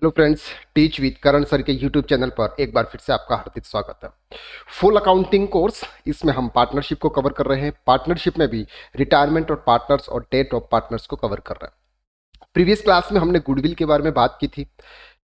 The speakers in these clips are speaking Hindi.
Hello friends, teach with Karan sir के यूट्यूब चैनल पर एक बार फिर से आपका हार्दिक स्वागत है। फुल अकाउंटिंग कोर्स, इसमें हम पार्टनरशिप को कवर कर रहे हैं। पार्टनरशिप में भी रिटायरमेंट और पार्टनर्स और डेट ऑफ पार्टनर्स को कवर कर रहे हैं। प्रीवियस क्लास में हमने गुडविल के बारे में बात की थी,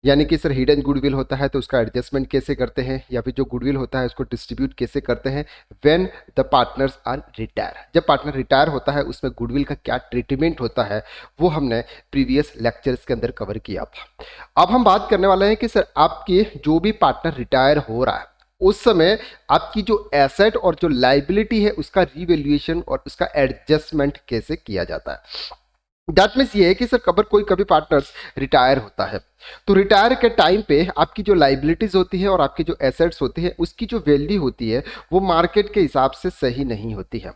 यानी कि सर हिडन गुडविल होता है तो उसका एडजस्टमेंट कैसे करते हैं, या फिर जो गुडविल होता है उसको डिस्ट्रीब्यूट कैसे करते हैं when the partners are retire. जब पार्टनर रिटायर होता है उसमें गुडविल का क्या ट्रीटमेंट होता है वो हमने प्रीवियस लेक्चर्स के अंदर कवर किया था। अब हम बात करने वाले हैं कि सर आपके जो भी पार्टनर रिटायर हो रहा है उस समय आपकी जो एसेट और जो लाइबिलिटी है उसका रिवैल्यूएशन और उसका एडजस्टमेंट कैसे किया जाता है। दैट मीन्स ये है कि सर कभी कभी पार्टनर्स रिटायर होता है तो रिटायर के टाइम पे आपकी जो लाइबिलिटीज होती है और आपकी जो एसेट्स होती है उसकी जो वैल्यू होती है वो मार्केट के हिसाब से सही नहीं होती है।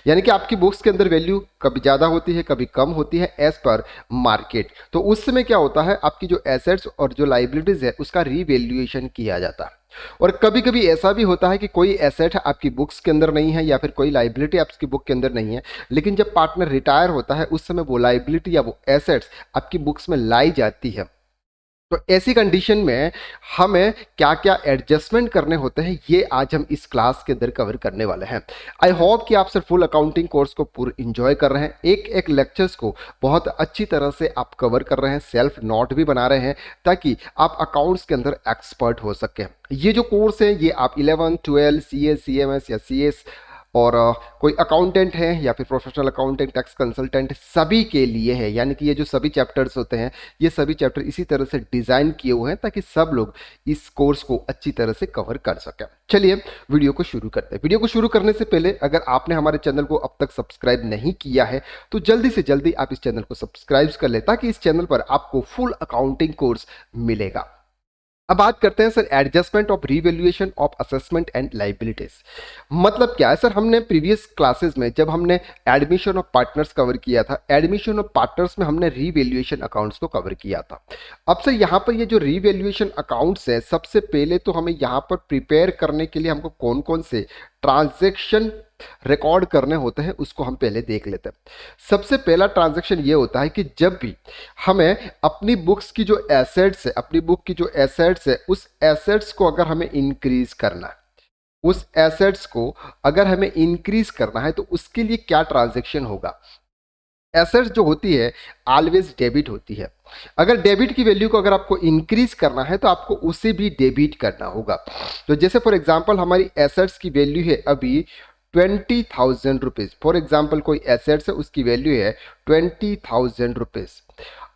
यानी कि आपकी बुक्स के अंदर वैल्यू कभी ज़्यादा होती है कभी कम होती है एज पर मार्केट। तो उस समय क्या होता है, आपकी जो एसेट्स और जो लाइबिलिटीज है उसका रीवैल्यूएशन किया जाता है। और कभी कभी ऐसा भी होता है कि कोई एसेट आपकी बुक्स के अंदर नहीं है या फिर कोई लाइबिलिटी आपकी बुक के अंदर नहीं है, लेकिन जब पार्टनर रिटायर होता है उस समय वो लाइबिलिटी या वो एसेट्स आपकी बुक्स में लाई जाती है। तो ऐसी कंडीशन में हमें क्या क्या एडजस्टमेंट करने होते हैं ये आज हम इस क्लास के अंदर कवर करने वाले हैं। आई होप कि आप सर फुल अकाउंटिंग कोर्स को पूरा इंजॉय कर रहे हैं, एक एक लेक्चर्स को बहुत अच्छी तरह से आप कवर कर रहे हैं, सेल्फ नोट भी बना रहे हैं ताकि आप अकाउंट्स के अंदर एक्सपर्ट हो सके। ये जो कोर्स है ये आप 11, 12 CS, CMS या CS और कोई अकाउंटेंट है या फिर प्रोफेशनल अकाउंटेंट, टैक्स कंसल्टेंट, सभी के लिए है। यानी कि ये जो सभी चैप्टर्स होते हैं ये सभी चैप्टर इसी तरह से डिज़ाइन किए हुए हैं ताकि सब लोग इस कोर्स को अच्छी तरह से कवर कर सकें। चलिए वीडियो को शुरू करते हैं। वीडियो को शुरू करने से पहले अगर आपने हमारे चैनल को अब तक सब्सक्राइब नहीं किया है तो जल्दी से जल्दी आप इस चैनल को सब्सक्राइब कर ले ताकि इस चैनल पर आपको फुल अकाउंटिंग कोर्स मिलेगा। अब बात करते हैं sir adjustment of revaluation of assessment and liabilities. मतलब क्या है सर, हमने प्रीवियस क्लासेस में जब हमने एडमिशन ऑफ पार्टनर्स कवर किया था, एडमिशन ऑफ पार्टनर्स में हमने रीवैल्यूएशन अकाउंट्स को कवर किया था। अब सर यहाँ पर ये जो रीवैल्यूएशन अकाउंट्स है, सबसे पहले तो हमें यहाँ पर प्रिपेयर करने के लिए हमको कौन कौन से ट्रांजेक्शन रिकॉर्ड करने होते हैं उसको हम पहले देख लेते हैं। सबसे पहला ट्रांजैक्शन ये होता है कि जब भी हमें अपनी बुक्स की जो एसेट्स है, अपनी बुक की जो एसेट्स है उस एसेट्स को अगर हमें इंक्रीज करना है, उस एसेट्स को अगर हमें इंक्रीज करना है तो उसके लिए क्या ट्रांजैक्शन होगा। एसेट्स जो होती है ऑलवेज डेबिट होती है। अगर डेबिट की वैल्यू को अगर आपको इंक्रीज करना है तो आपको उसे भी डेबिट करना होगा। तो जैसे फॉर एग्जांपल हमारी एसेट्स की वैल्यू है अभी 20,000 रुपीज। फॉर एग्जाम्पल कोई एसेट्स है उसकी वैल्यू है 20,000 रुपीज।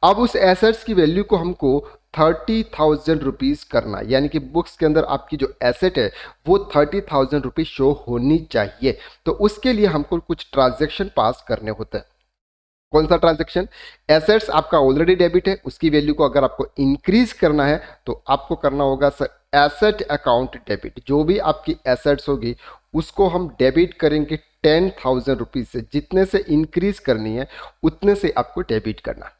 अब उस एसेट्स की वैल्यू को हमको 30,000 रुपीज करना, यानी कि बुक्स के अंदर आपकी जो एसेट है वो 30,000 रुपीज शो होनी चाहिए। तो उसके लिए हमको कुछ ट्रांजेक्शन पास करने होते हैं। कौन सा ट्रांजेक्शन? एसेट्स आपका ऑलरेडी डेबिट है, उसकी वैल्यू को अगर आपको इंक्रीज करना है तो आपको करना होगा सर एसेट अकाउंट डेबिट। जो भी आपकी एसेट्स होगी उसको हम डेबिट करेंगे 10,000 रुपीज से। जितने से इंक्रीज करनी है उतने से आपको डेबिट करना।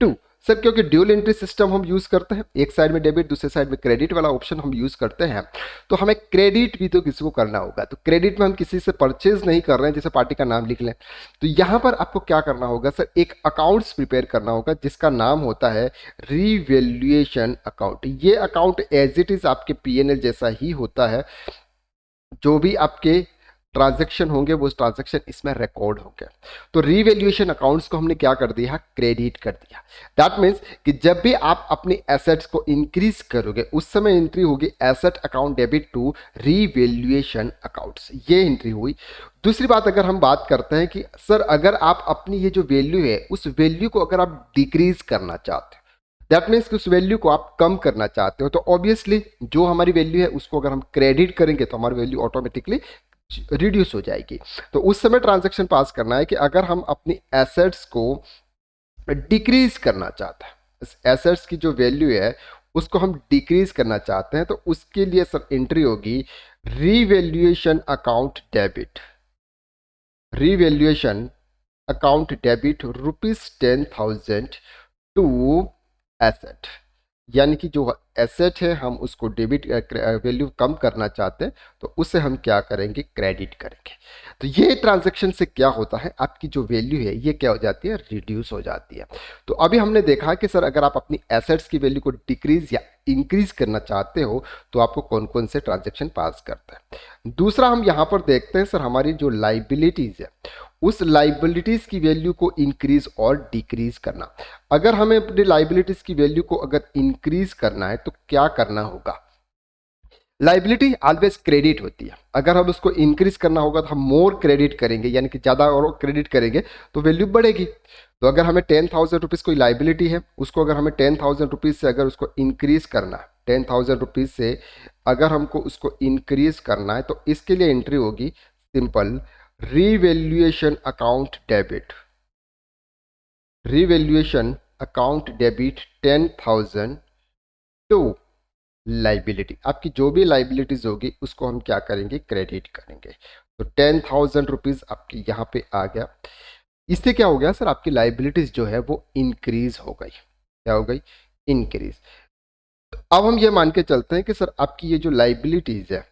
टू सर, क्योंकि ड्यूल एंट्री सिस्टम हम यूज करते हैं, एक साइड में डेबिट दूसरे साइड में क्रेडिट वाला ऑप्शन हम यूज करते हैं, तो हमें क्रेडिट भी तो किसी को करना होगा। तो क्रेडिट में हम किसी से परचेज नहीं कर रहे हैं, जैसे पार्टी का नाम लिख लें, तो यहां पर आपको क्या करना होगा सर, एक अकाउंट्स प्रिपेयर करना होगा जिसका नाम होता है रिवैल्यूएशन अकाउंट। ये अकाउंट एज इट इज आपके पीएनएल जैसा ही होता है। जो भी आपके ट्रांजैक्शन होंगे वो ट्रांजैक्शन इसमें रिकॉर्ड होंगे। तो रिवैल्यूएशन अकाउंट्स को हमने क्या कर दिया, क्रेडिट कर दिया। दैट मीन्स कि जब भी आप अपनी एसेट्स को इंक्रीज करोगे उस समय एंट्री होगी asset account debit to revaluation accounts, ये एंट्री हुई। दूसरी बात अगर हम बात करते हैं कि सर अगर आप अपनी ये जो वैल्यू है उस वैल्यू को अगर आप डिक्रीज करना चाहते हो, दैट मीन्स कि उस वैल्यू को आप कम करना चाहते हो, तो ऑब्वियसली जो हमारी वैल्यू है उसको अगर हम क्रेडिट करेंगे तो हमारी वैल्यू ऑटोमेटिकली रिड्यूस हो जाएगी। तो उस समय ट्रांजैक्शन पास करना है कि अगर हम अपनी एसेट्स को डिक्रीज करना चाहते हैं, एसेट्स की जो वैल्यू है उसको हम डिक्रीज करना चाहते हैं, तो उसके लिए सर एंट्री होगी revaluation account debit. Revaluation account debit ₹10,000 to asset, यानी कि जो एसेट है, हम उसको डेबिट वैल्यू कम करना चाहते हैं तो उससे हम क्या करेंगे, क्रेडिट करेंगे। तो ये ट्रांजैक्शन से क्या होता है, आपकी जो वैल्यू है ये क्या हो जाती है, रिड्यूस हो जाती है। तो अभी हमने देखा कि सर अगर आप अपनी एसेट्स की वैल्यू को डिक्रीज या इंक्रीज करना चाहते हो तो आपको कौन कौन से ट्रांजैक्शन पास करता है। दूसरा हम यहाँ पर देखते हैं सर हमारी जो लाइबिलिटीज है उस लाइबिलिटीज की वैल्यू को इंक्रीज और डिक्रीज करना। अगर हमें अपनी लाइबिलिटीज की वैल्यू को अगर इंक्रीज करना है तो क्या करना होगा, लाइबिलिटी ऑलवेज क्रेडिट होती है, अगर हम उसको इंक्रीज करना होगा तो हम मोर क्रेडिट करेंगे, यानी कि ज़्यादा और क्रेडिट करेंगे तो वैल्यू बढ़ेगी। तो अगर हमें 10,000 रुपीज़ कोई लाइबिलिटी है, उसको अगर हमें 10,000 रुपीज़ से अगर उसको इंक्रीज करना है, 10,000 रुपीज़ से अगर हमको उसको इंक्रीज करना है तो इसके लिए एंट्री होगी simple revaluation account debit, revaluation account debit 10,000 to liability. आपकी जो भी लाइबिलिटीज होगी उसको हम क्या करेंगे, क्रेडिट करेंगे। तो 10,000 रुपीज़ आपकी यहाँ पे आ गया। इससे क्या हो गया सर, आपकी लाइबिलिटीज जो है वो इंक्रीज हो गई। क्या हो गई, इंक्रीज। अब हम ये मान के चलते हैं कि सर आपकी ये जो लाइबिलिटीज है,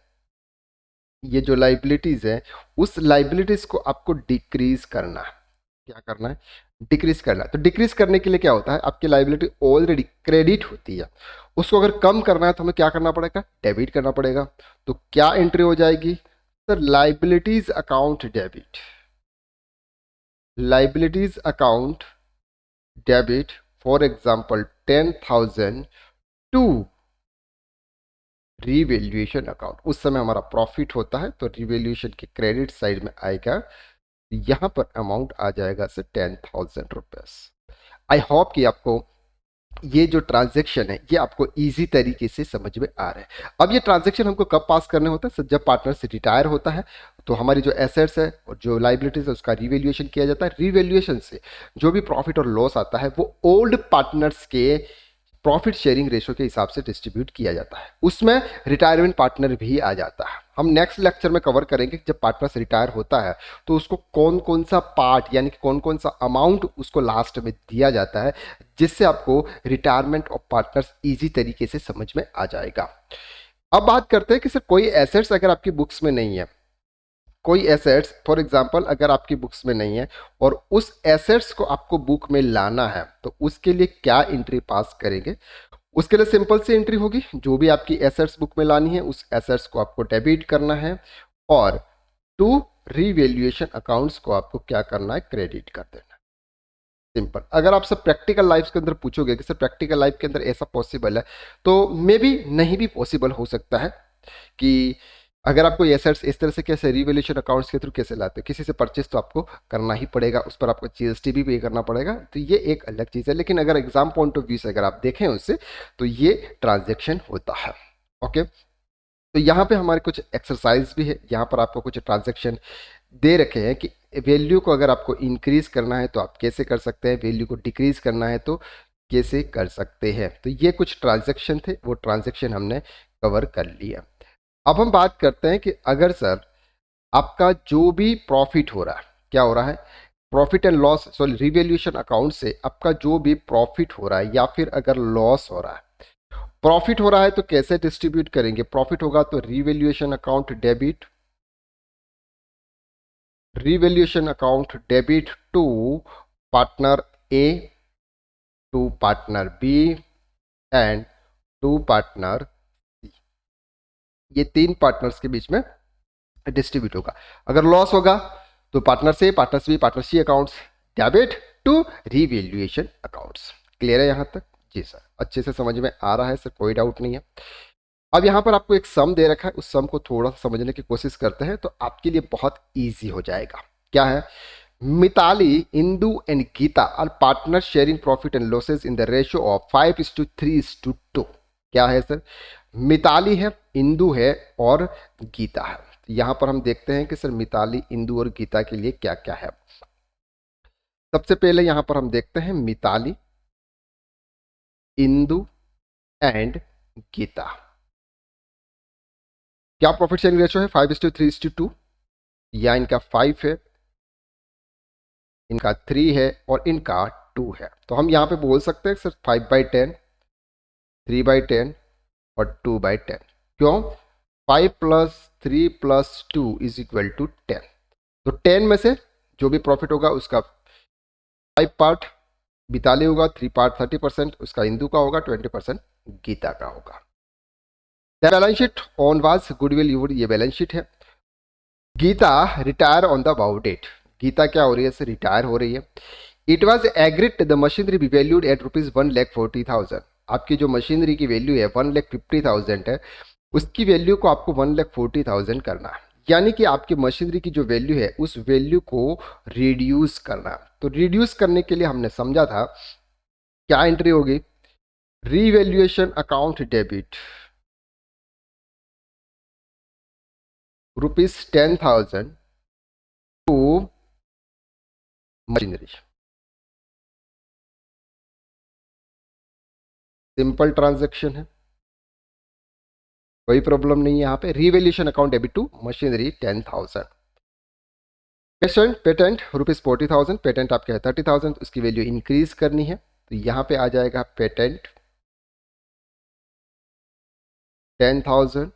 ये जो लाइबिलिटीज है उस लाइबिलिटीज को आपको डिक्रीज करना है। क्या करना है, डिक्रीज करना है। तो डिक्रीज करने के लिए क्या होता है, आपकी लाइबिलिटी ऑलरेडी क्रेडिट होती है, उसको अगर कम करना है तो हमें क्या करना पड़ेगा, डेबिट करना पड़ेगा। तो क्या एंट्री हो जाएगी sir, liabilities account debit, liabilities account debit for example 10,000 to revaluation account. उस समय हमारा प्रॉफिट होता है तो रिवैल्यूएशन के क्रेडिट साइड में आएगा, यहां पर अमाउंट आ जाएगा सर 10,000 रुपीज। आई होप कि आपको ये जो ट्रांजैक्शन है ये आपको इजी तरीके से समझ में आ रहा है। अब ये ट्रांजैक्शन हमको कब पास करने होता है सर, जब पार्टनर से रिटायर होता है तो हमारी जो एसेट्स है और जो लाइबिलिटीज है उसका रिवैल्यूएशन किया जाता है। रिवैल्यूएशन से जो भी प्रॉफिट और लॉस आता है वो ओल्ड पार्टनर्स के प्रॉफिट शेयरिंग रेशो के हिसाब से डिस्ट्रीब्यूट किया जाता है, उसमें रिटायरमेंट पार्टनर भी आ जाता है। हम नेक्स्ट लेक्चर में कवर करेंगे कि जब पार्टनर रिटायर होता है तो उसको कौन कौन सा पार्ट यानी कि कौन कौन सा अमाउंट उसको लास्ट में दिया जाता है, जिससे आपको रिटायरमेंट ऑफ पार्टनर्स इजी तरीके से समझ में आ जाएगा। अब बात करते हैं कि सर कोई एसेट्स अगर आपकी बुक्स में नहीं है, कोई एसेट्स फॉर एग्जांपल अगर आपकी बुक्स में नहीं है और उस एसेट्स को आपको बुक में लाना है तो उसके लिए क्या एंट्री पास करेंगे। उसके लिए सिंपल सी एंट्री होगी, जो भी आपकी एसेट्स बुक में लानी है उस एसेट्स को आपको डेबिट करना है और टू रीवैल्यूएशन अकाउंट्स को आपको क्या करना है, क्रेडिट कर देना। सिंपल। अगर आप सब प्रैक्टिकल लाइफ के अंदर पूछोगे कि सर प्रैक्टिकल लाइफ के अंदर ऐसा पॉसिबल है, तो मे बी नहीं भी पॉसिबल हो सकता है कि अगर आपको एसेट्स इस तरह से कैसे रिवैल्यूएशन अकाउंट्स के थ्रू कैसे लाते हो, किसी से परचेस तो आपको करना ही पड़ेगा, उस पर आपको जीएसटी भी पे करना पड़ेगा, तो ये एक अलग चीज़ है। लेकिन अगर एग्जाम पॉइंट ऑफ व्यू से अगर आप देखें उससे तो ये ट्रांजेक्शन होता है। ओके, तो यहाँ पे हमारे कुछ एक्सरसाइज भी है, यहाँ पर आपको कुछ ट्रांजेक्शन दे रखे हैं कि वैल्यू को अगर आपको इंक्रीज करना है तो आप कैसे कर सकते हैं, वैल्यू को डिक्रीज करना है तो कैसे कर सकते हैं। तो ये कुछ ट्रांजेक्शन थे, वो ट्रांजेक्शन हमने कवर कर लिया। अब हम बात करते हैं कि अगर सर आपका जो भी प्रॉफिट हो रहा है, क्या हो रहा है, profit and loss sorry revaluation account से आपका जो भी प्रॉफिट हो रहा है या फिर अगर लॉस हो रहा है, प्रॉफिट हो रहा है तो कैसे डिस्ट्रीब्यूट करेंगे, प्रॉफिट होगा तो revaluation account debit, revaluation account debit to partner A, to partner B and to partner C. ये तीन पार्टनर्स के बीच में डिस्ट्रीब्यूट होगा। अगर लॉस होगा तो पार्टनर से partner B partner C accounts debit to revaluation accounts. Clear है यहाँ तक? जी सर, अच्छे से समझ में आ रहा है सर, कोई डाउट नहीं है। अब यहाँ पर आपको एक सम दे रखा है, उस सम को थोड़ा सा समझने की कोशिश करते हैं तो आपके लिए बहुत ईजी हो जाएगा। क्या है, Mitali, Indu and Geeta are partner sharing profit and losses in the ratio of 5:3:2। क्या है सर, मिताली है, इंदू है और गीता है। तो यहाँ पर हम देखते हैं कि सर मिताली, इंदू और गीता के लिए क्या क्या है। सबसे पहले यहाँ पर हम देखते हैं मिताली, इंदू एंड गीता, क्या प्रॉफिट शेयरिंग रेशियो है 5:3:2, या इनका 5 है, इनका 3 है और इनका 2 है। तो हम यहाँ पे बोल सकते हैं सर 5/10, 3/10 और 2/10। क्यों? 5+3+2 = 10। तो 10 में से जो भी प्रॉफिट होगा उसका 5 पार्ट मिताली होगा, 3 पार्ट 30%, उसका इंदु का होगा, 20% गीता का होगा। Balance sheet on was goodwill used, ये बैलेंस शीट है। Geeta retire on the above date, Geeta क्या हो रही है? रिटायर हो रही है। It was agreed the machinery be valued at ₹1,40,000। आपकी जो मशीनरी की वैल्यू है 1,50,000 है, उसकी वैल्यू को आपको 1,40,000 करना है। यानी कि आपकी मशीनरी की जो वैल्यू है उस वैल्यू को रिड्यूस करना है। तो रिड्यूस करने के लिए हमने समझा था क्या एंट्री होगी? Revaluation account debit ₹10,000 to machinery. Simple transaction है, कोई प्रॉब्लम नहीं है यहाँ पे। Revaluation account debit to machinery 10,000। Patent ₹40,000, patent आपके है 30,000, उसकी वैल्यू इंक्रीज करनी है तो यहाँ पे आ जाएगा patent 10,000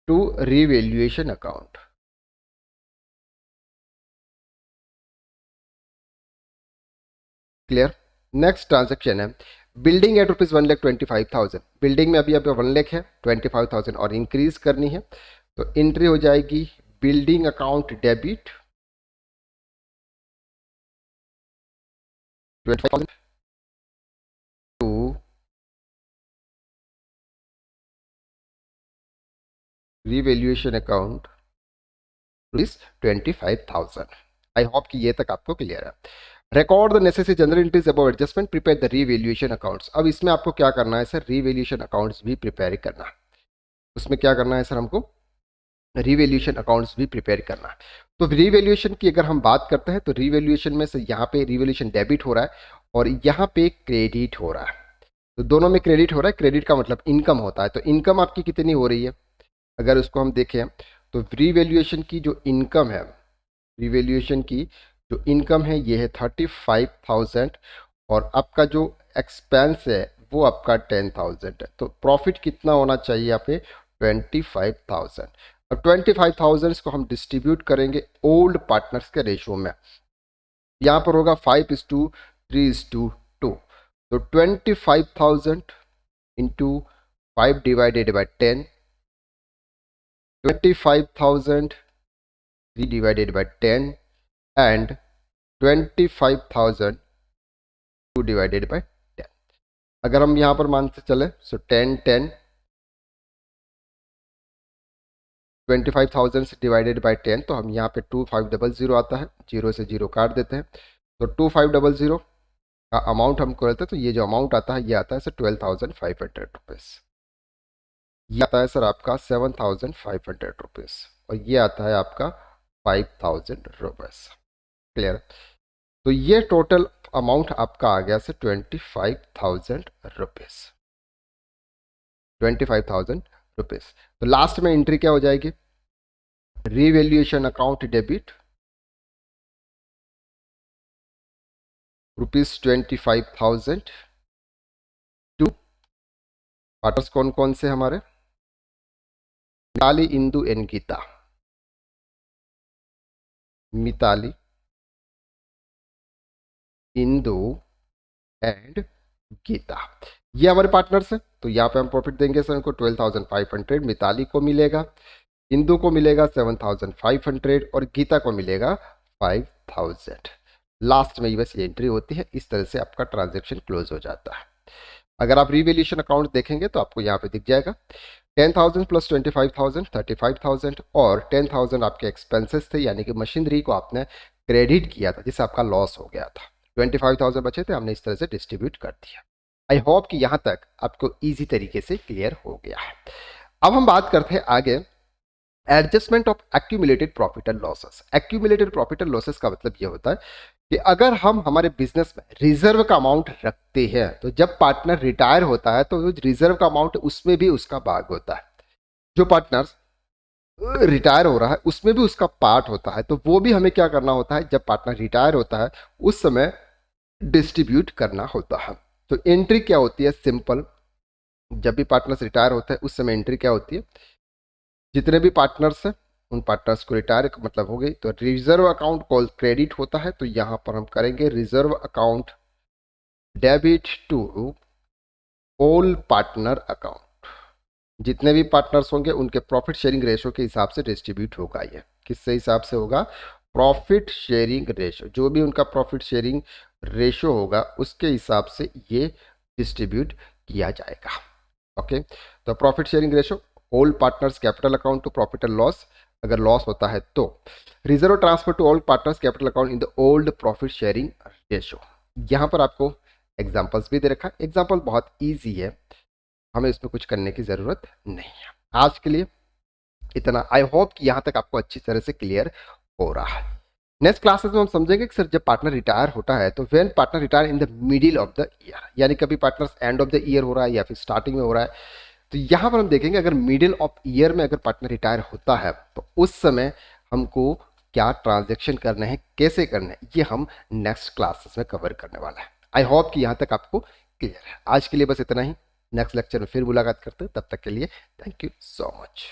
to revaluation account. Clear? Next transaction है बिल्डिंग एट ₹1,25,000। बिल्डिंग में अभी अभी 1 लाख है, 25,000 और इंक्रीज करनी है तो एंट्री हो जाएगी building account debit 25,000 to revaluation account ₹25,000। I hope कि ये तक आपको क्लियर है। Record the necessary journal entries about adjustment, prepare the revaluation accounts. अब इसमें आपको क्या करना है सर? रीवैल्यूएशन अकाउंट्स भी प्रिपेयर करना है। उसमें क्या करना है सर? हमको रीवैल्यूएशन अकाउंट्स भी प्रिपेयर करना है। तो रीवैल्यूएशन की अगर हम बात करते हैं तो रीवैल्यूएशन में से यहाँ पे रीवैल्यूएशन डेबिट हो रहा है और यहाँ पे क्रेडिट हो रहा है। तो दोनों में क्रेडिट हो रहा है। क्रेडिट का मतलब इनकम होता है। तो इनकम आपकी कितनी हो रही है? अगर उसको हम देखें तो रीवैल्यूएशन की जो इनकम है, रिवैल्यूएशन की जो इनकम है ये है 35,000 और आपका जो एक्सपेंस है वो आपका 10,000 है। तो प्रॉफिट कितना होना चाहिए यहाँ पे? 25,000। अब 25,000 को हम डिस्ट्रीब्यूट करेंगे ओल्ड पार्टनर्स के रेशियो में। यहाँ पर होगा 5:3:2। तो 25,000 into 5 divided by 10, 25,000 3 divided by 10 and 25,000 2 divided by 10। अगर हम यहाँ पर मानते चले सो 10 25,000 से डिवाइडेड बाई 10 तो हम यहाँ पे 2500 आता है, 0 से 0 काट देते हैं तो 2500 का अमाउंट हमको रहता है। तो ये जो अमाउंट आता है ये आता है सर 12,500 रुपीज़। ये आता है सर आपका 7,500 रुपीज़ और ये आता है आपका 5,000 रुपीज़। क्लियर? तो ये टोटल अमाउंट आपका आ गया सर 25,000 रुपीज़। 25,000 रुपीज़। तो लास्ट में एंट्री क्या हो जाएगी? Revaluation account debit ₹25,000 to partners कौन कौन से हमारे? मिताली, इंदु एंड गीता। मिताली, इंदु एंड गीता, ये हमारे पार्टनर्स हैं। तो यहाँ पे हम प्रॉफिट देंगे सर इनको 12,500। मिताली को मिलेगा, इंदु को मिलेगा 7,500 और गीता को मिलेगा 5,000। लास्ट में बस ये एंट्री होती है। इस तरह से आपका ट्रांजेक्शन क्लोज हो जाता है। अगर आप रीवैल्यूएशन अकाउंट देखेंगे तो आपको यहाँ पे दिख जाएगा 10,000 प्लस 25,000 35,000 और 10,000 आपके एक्सपेंसेस थे, यानी कि मशीनरी को आपने क्रेडिट किया था जिससे आपका लॉस हो गया था। 25,000 बचे थे, हमने इस तरह से डिस्ट्रीब्यूट कर दिया। आई होप कि यहाँ तक आपको ईजी तरीके से क्लियर हो गया है। अब हम बात करते हैं आगे adjustment of accumulated profit and losses. Accumulated profit and losses का मतलब ये होता है कि अगर हम हमारे बिजनेस में रिजर्व का अमाउंट रखते हैं तो जब पार्टनर रिटायर होता है तो रिजर्व का अमाउंट उसमें भी उसका भाग होता है। जो पार्टनर रिटायर हो रहा है उसमें भी उसका पार्ट होता है। तो वो भी हमें क्या करना होता है? जब पार्टनर रिटायर होता है उस समय डिस्ट्रीब्यूट करना होता है। तो एंट्री क्या होती है? सिंपल जब भी पार्टनर्स रिटायर होता है उस समय एंट्री क्या होती है, जितने भी पार्टनर्स हैं उन पार्टनर्स को रिटायर मतलब हो गई तो रिजर्व अकाउंट कॉल क्रेडिट होता है, तो यहाँ पर हम करेंगे reserve account debit to all partner account. जितने भी पार्टनर्स होंगे उनके प्रॉफिट शेयरिंग रेशो के हिसाब से डिस्ट्रीब्यूट होगा। ये किससे हिसाब से होगा, प्रॉफिट शेयरिंग रेशो, जो भी उनका प्रॉफिट शेयरिंग रेशो होगा उसके हिसाब से ये डिस्ट्रीब्यूट किया जाएगा। ओके, तो profit sharing ratio all partners capital account to profit and loss, अगर लॉस होता है तो reserve transfer to all partners capital account in the old profit sharing ratio. यहाँ पर आपको एग्जाम्पल्स भी दे रखा है, एग्जाम्पल बहुत ईजी है, हमें इसमें कुछ करने की ज़रूरत नहीं है। आज के लिए इतना। आई होप कि यहाँ तक आपको अच्छी तरह से क्लियर हो रहा है। नेक्स्ट क्लासेस में हम समझेंगे कि सर जब पार्टनर रिटायर होता है तो when partner retire in the middle of the year, यानी कभी partner end of the year हो रहा है या फिर स्टार्टिंग में हो रहा है, तो यहाँ पर हम देखेंगे अगर मिडिल ऑफ ईयर में अगर पार्टनर रिटायर होता है तो उस समय हमको क्या ट्रांजेक्शन करना है, कैसे करना है, ये हम नेक्स्ट क्लासेस में कवर करने वाला है। आई होप कि यहाँ तक आपको क्लियर है। आज के लिए बस इतना ही, नेक्स्ट लेक्चर में फिर मुलाकात करते हैं, तब तक के लिए थैंक यू सो मच।